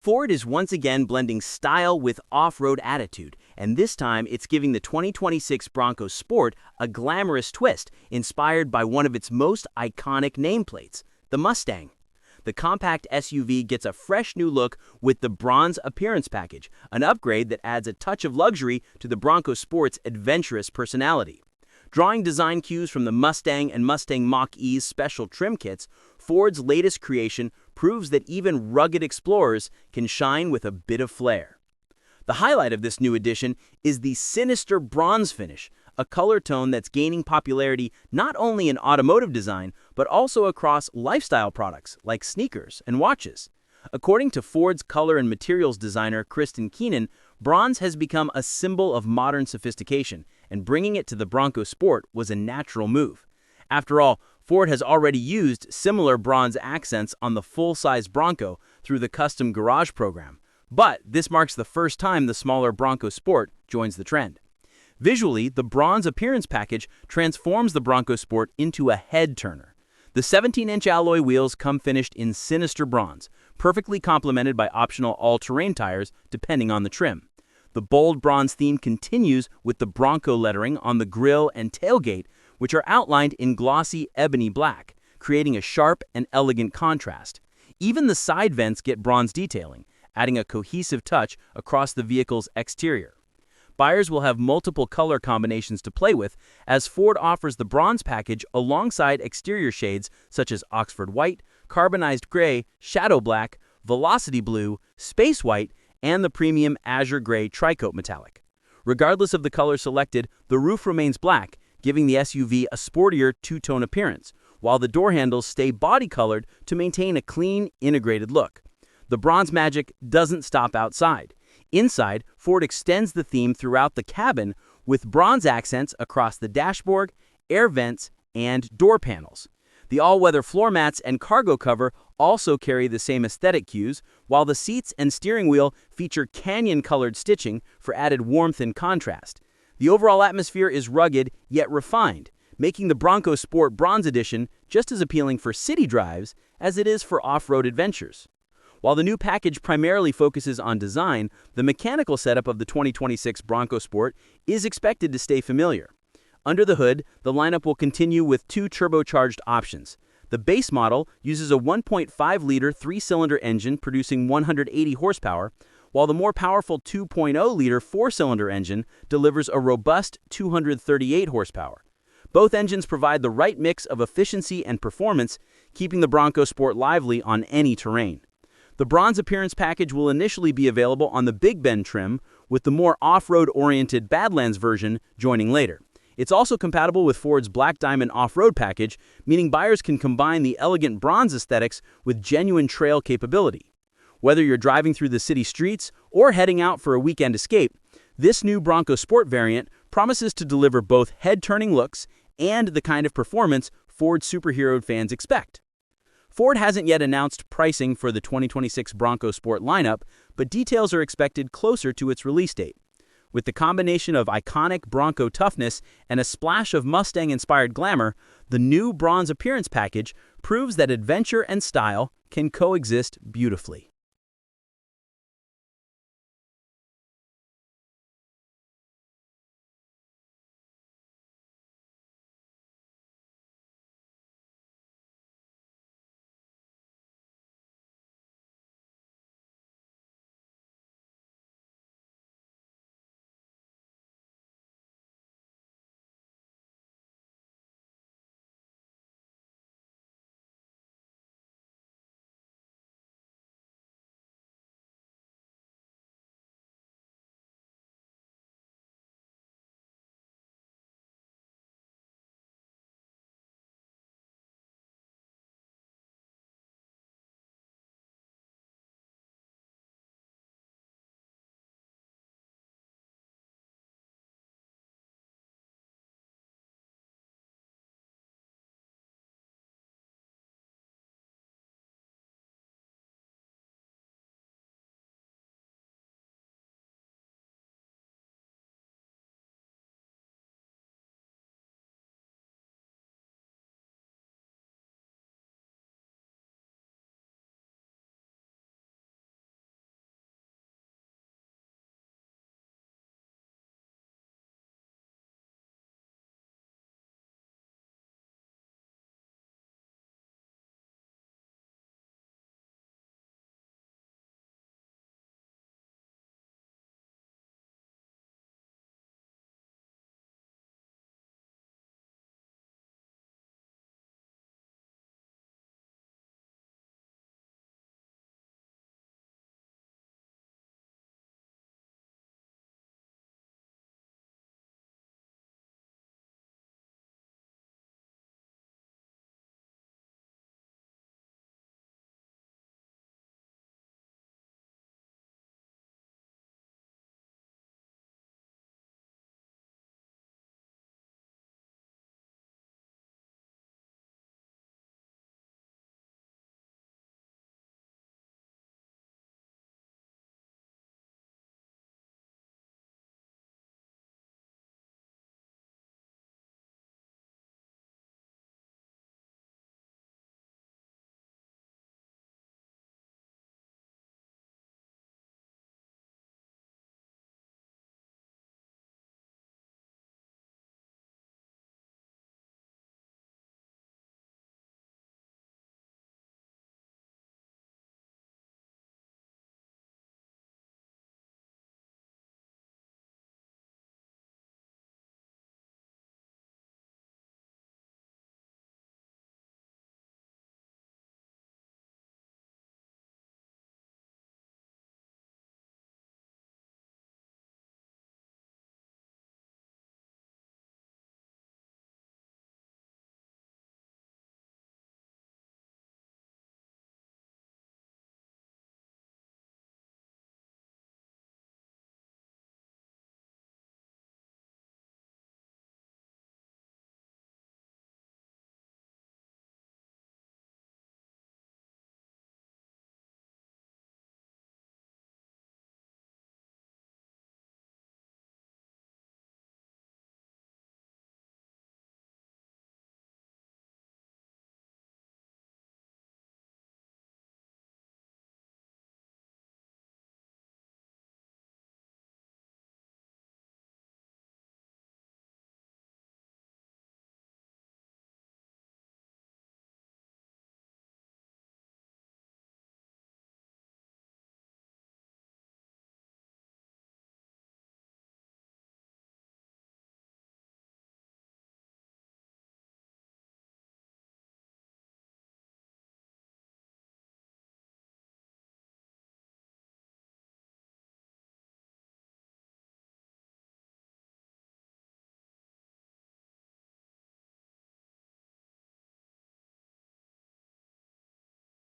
Ford is once again blending style with off-road attitude, and this time it's giving the 2026 Bronco Sport a glamorous twist inspired by one of its most iconic nameplates, the Mustang. The compact SUV gets a fresh new look with the Bronze Appearance Package, an upgrade that adds a touch of luxury to the Bronco Sport's adventurous personality. Drawing design cues from the Mustang and Mustang Mach-E's special trim kits, Ford's latest creation proves that even rugged explorers can shine with a bit of flair. The highlight of this new addition is the Sinister Bronze finish, a color tone that's gaining popularity not only in automotive design, but also across lifestyle products like sneakers and watches. According to Ford's color and materials designer Kristen Keenan, bronze has become a symbol of modern sophistication, and bringing it to the Bronco Sport was a natural move. After all, Ford has already used similar bronze accents on the full-size Bronco through the custom garage program, but this marks the first time the smaller Bronco Sport joins the trend. Visually, the Bronze Appearance Package transforms the Bronco Sport into a head-turner. The 17-inch alloy wheels come finished in Sinister Bronze, perfectly complemented by optional all-terrain tires depending on the trim. The bold bronze theme continues with the Bronco lettering on the grille and tailgate, which are outlined in glossy ebony black, creating a sharp and elegant contrast. Even the side vents get bronze detailing, adding a cohesive touch across the vehicle's exterior. Buyers will have multiple color combinations to play with, as Ford offers the bronze package alongside exterior shades such as Oxford White, Carbonized Gray, Shadow Black, Velocity Blue, Space White, and the premium Azure Gray Tricoat Metallic. Regardless of the color selected, the roof remains black, giving the SUV a sportier two-tone appearance, while the door handles stay body-colored to maintain a clean, integrated look. The bronze magic doesn't stop outside. Inside, Ford extends the theme throughout the cabin with bronze accents across the dashboard, air vents, and door panels. The all-weather floor mats and cargo cover also carry the same aesthetic cues, while the seats and steering wheel feature canyon-colored stitching for added warmth and contrast. The overall atmosphere is rugged yet refined, making the Bronco Sport Bronze Edition just as appealing for city drives as it is for off-road adventures. While the new package primarily focuses on design, the mechanical setup of the 2026 Bronco Sport is expected to stay familiar. Under the hood, the lineup will continue with two turbocharged options. The base model uses a 1.5-liter three-cylinder engine producing 180 horsepower, while the more powerful 2.0-liter four-cylinder engine delivers a robust 238 horsepower. Both engines provide the right mix of efficiency and performance, keeping the Bronco Sport lively on any terrain. The Bronze Appearance Package will initially be available on the Big Bend trim, with the more off-road-oriented Badlands version joining later. It's also compatible with Ford's Black Diamond Off-Road package, meaning buyers can combine the elegant bronze aesthetics with genuine trail capability. Whether you're driving through the city streets or heading out for a weekend escape, this new Bronco Sport variant promises to deliver both head-turning looks and the kind of performance Ford superhero fans expect. Ford hasn't yet announced pricing for the 2026 Bronco Sport lineup, but details are expected closer to its release date. With the combination of iconic Bronco toughness and a splash of Mustang-inspired glamour, the new Bronze Appearance Package proves that adventure and style can coexist beautifully.